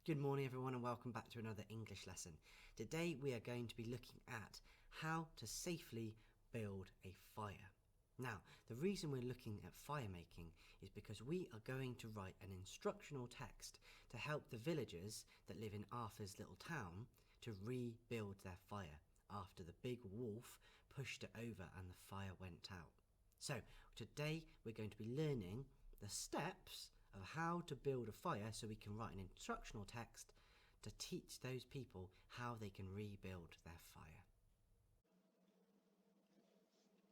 Good morning, everyone, and welcome back to another English lesson. Today we are going to be looking at how to safely build a fire. Now, the reason we're looking at fire making is because we are going to write an instructional text to help the villagers that live in Arthur's little town to rebuild their fire after the big wolf pushed it over and the fire went out. So, today we're going to be learning the steps of how to build a fire so we can write an instructional text to teach those people how they can rebuild their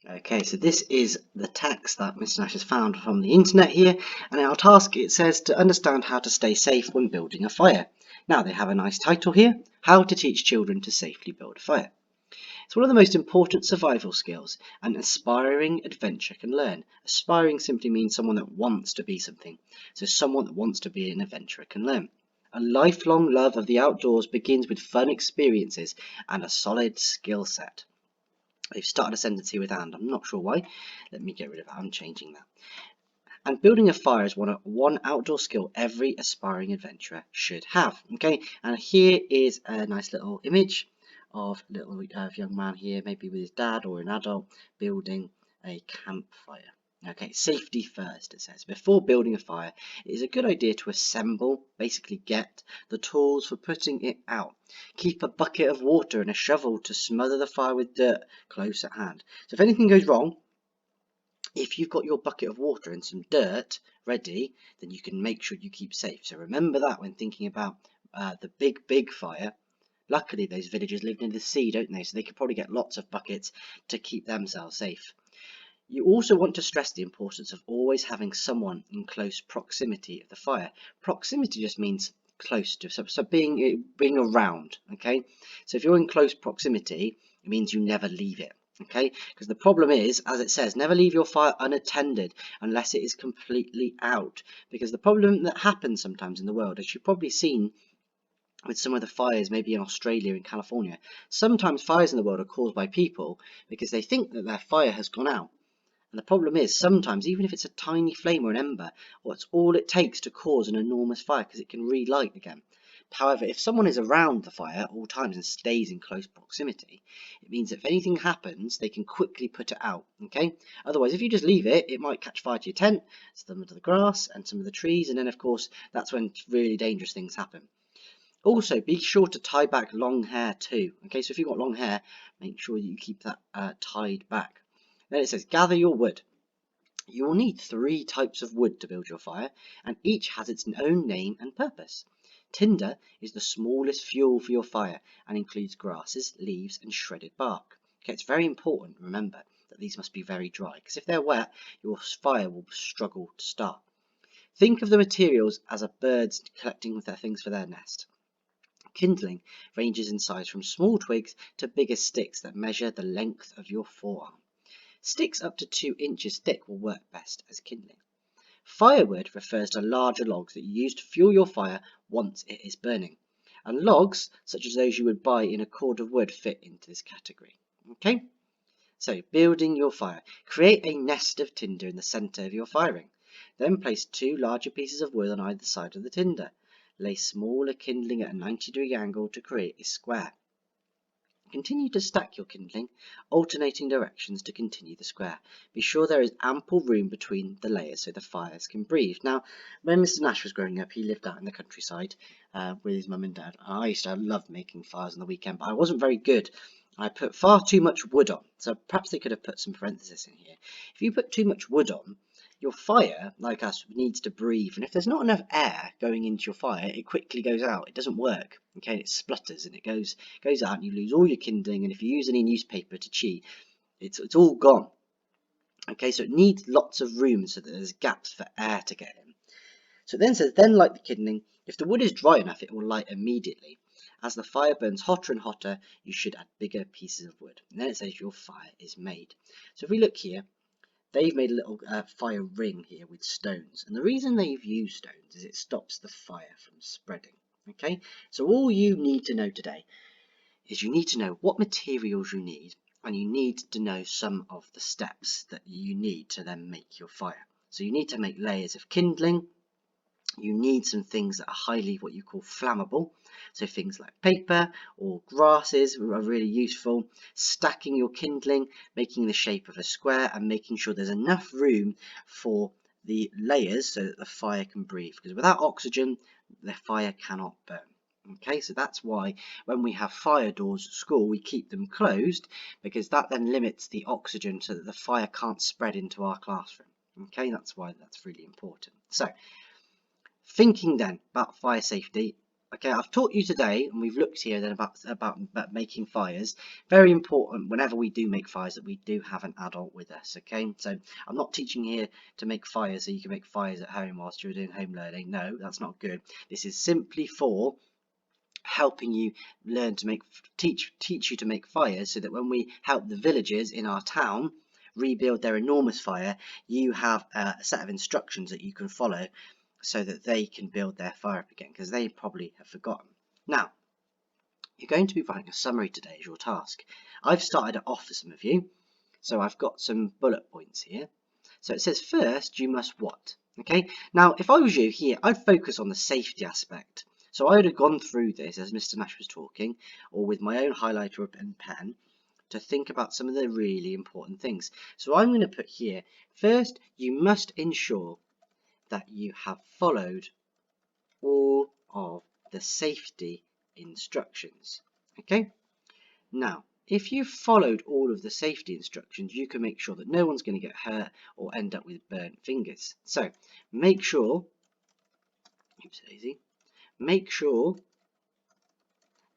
fire. Okay, so this is the text that Mr. Nash has found from the internet here, and our task, it says, to understand how to stay safe when building a fire. Now, they have a nice title here, How to Teach Children to Safely Build a Fire. It's one of the most important survival skills an aspiring adventurer can learn. Aspiring simply means someone that wants to be something. So someone that wants to be an adventurer can learn. A lifelong love of the outdoors begins with fun experiences and a solid skill set. They've started a sentence here with and. I'm not sure why. Let me get rid of that. I'm changing that. And building a fire is one outdoor skill every aspiring adventurer should have. Okay, and here is a nice little image of a little young man here, maybe with his dad or an adult, building a campfire. Okay, safety first, it says. Before building a fire, it is a good idea to assemble, basically get the tools for putting it out. Keep a bucket of water and a shovel to smother the fire with dirt close at hand. So if anything goes wrong, if you've got your bucket of water and some dirt ready, then you can make sure you keep safe. So remember that when thinking about the big fire. Luckily, those villagers live near the sea, don't they? So they could probably get lots of buckets to keep themselves safe. You also want to stress the importance of always having someone in close proximity of the fire. Proximity just means close to, so being around, okay? So if you're in close proximity, it means you never leave it, okay? Because the problem is, as it says, never leave your fire unattended unless it is completely out. Because the problem that happens sometimes in the world, as you've probably seen with some of the fires maybe in Australia and California, sometimes fires in the world are caused by people because they think that their fire has gone out. And the problem is, sometimes, even if it's a tiny flame or an ember, what's all it takes to cause an enormous fire, because it can relight again. However, if someone is around the fire at all times and stays in close proximity, it means that if anything happens, they can quickly put it out, okay? Otherwise, if you just leave it, it might catch fire to your tent, some of the grass, and some of the trees, and then, of course, that's when really dangerous things happen. Also, be sure to tie back long hair too, okay? So if you've got long hair, make sure you keep that tied back. Then it says, gather your wood. You will need 3 types of wood to build your fire, and each has its own name and purpose. Tinder is the smallest fuel for your fire and includes grasses, leaves, and shredded bark. Okay, it's very important, remember, that these must be very dry, because if they're wet, your fire will struggle to start. Think of the materials as a bird's collecting their things for their nest. Kindling ranges in size from small twigs to bigger sticks that measure the length of your forearm. Sticks up to 2 inches thick will work best as kindling. Firewood refers to larger logs that you use to fuel your fire once it is burning. And logs, such as those you would buy in a cord of wood, fit into this category. Okay? So, building your fire. Create a nest of tinder in the centre of your firing. Then place 2 larger pieces of wood on either side of the tinder. Lay smaller kindling at a 90-degree angle to create a square. Continue to stack your kindling, alternating directions to continue the square. Be sure there is ample room between the layers so the fires can breathe. Now, when Mr. Nash was growing up, he lived out in the countryside with his mum and dad. I used to love making fires on the weekend, but I wasn't very good. I put far too much wood on, so perhaps they could have put some parentheses in here. If you put too much wood on, your fire, like us, needs to breathe, and if there's not enough air going into your fire, it quickly goes out. It doesn't work, okay? It splutters and it goes out, and you lose all your kindling, and if you use any newspaper to cheat, it's all gone. Okay, so it needs lots of room so that there's gaps for air to get in. So it then says, then light the kindling. If the wood is dry enough, it will light immediately. As the fire burns hotter and hotter, you should add bigger pieces of wood. And then it says your fire is made. So if we look here, they've made a little fire ring here with stones, and the reason they've used stones is it stops the fire from spreading. Okay, so all you need to know today is you need to know what materials you need, and you need to know some of the steps that you need to then make your fire. So you need to make layers of kindling, you need some things that are highly what you call flammable. So things like paper or grasses are really useful. Stacking your kindling, making the shape of a square, and making sure there's enough room for the layers so that the fire can breathe. Because without oxygen, the fire cannot burn. Okay, so that's why when we have fire doors at school, we keep them closed, because that then limits the oxygen so that the fire can't spread into our classroom. Okay, that's why that's really important. So, thinking then about fire safety. Okay, I've taught you today, and we've looked here then about making fires. Very important whenever we do make fires that we do have an adult with us. Okay, so I'm not teaching here to make fires so you can make fires at home whilst you're doing home learning. No, that's not good. This is simply for helping you learn to teach you to make fires, so that when we help the villagers in our town rebuild their enormous fire, you have a set of instructions that you can follow so that they can build their fire up again, because they probably have forgotten. Now, you're going to be writing a summary today as your task. I've started it off for some of you, so I've got some bullet points here. So it says, first, you must what? Okay, now if I was you here, I'd focus on the safety aspect. So I would have gone through this as Mr. Nash was talking, or with my own highlighter and pen, to think about some of the really important things. So I'm going to put here, first, you must ensure that you have followed all of the safety instructions. Okay, now if you've followed all of the safety instructions, you can make sure that no one's going to get hurt or end up with burnt fingers. So make sure, make sure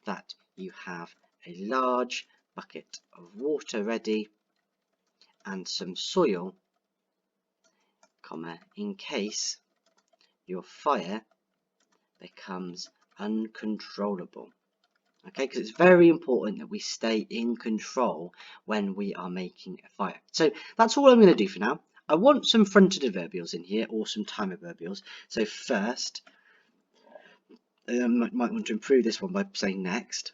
that you have a large bucket of water ready and some soil, in case your fire becomes uncontrollable. Okay, because it's very important that we stay in control when we are making a fire. So that's all I'm going to do for now. I want some fronted adverbials in here, or some time adverbials. So first, I might want to improve this one by saying next.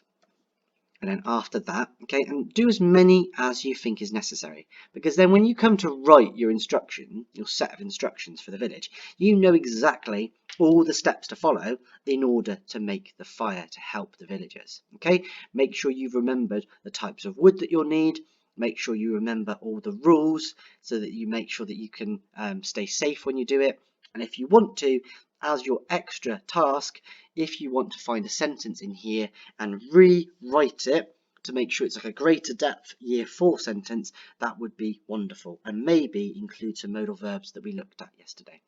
And then after that, okay, and do as many as you think is necessary, because then when you come to write your set of instructions for the village, you know exactly all the steps to follow in order to make the fire to help the villagers. Okay, make sure you've remembered the types of wood that you'll need. Make sure you remember all the rules so that you make sure that you can stay safe when you do it. And if you want to, as your extra task, if you want to find a sentence in here and rewrite it to make sure it's like a greater depth year 4 sentence, that would be wonderful, and maybe include some modal verbs that we looked at yesterday.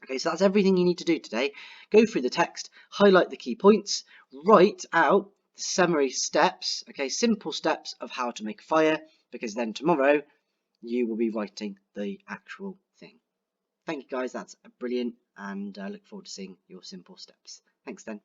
Okay, so that's everything you need to do today. Go through the text, highlight the key points, write out the summary steps, okay, simple steps of how to make a fire, because then tomorrow you will be writing the actual thing. Thank you guys, that's brilliant, and I look forward to seeing your simple steps. Thanks then.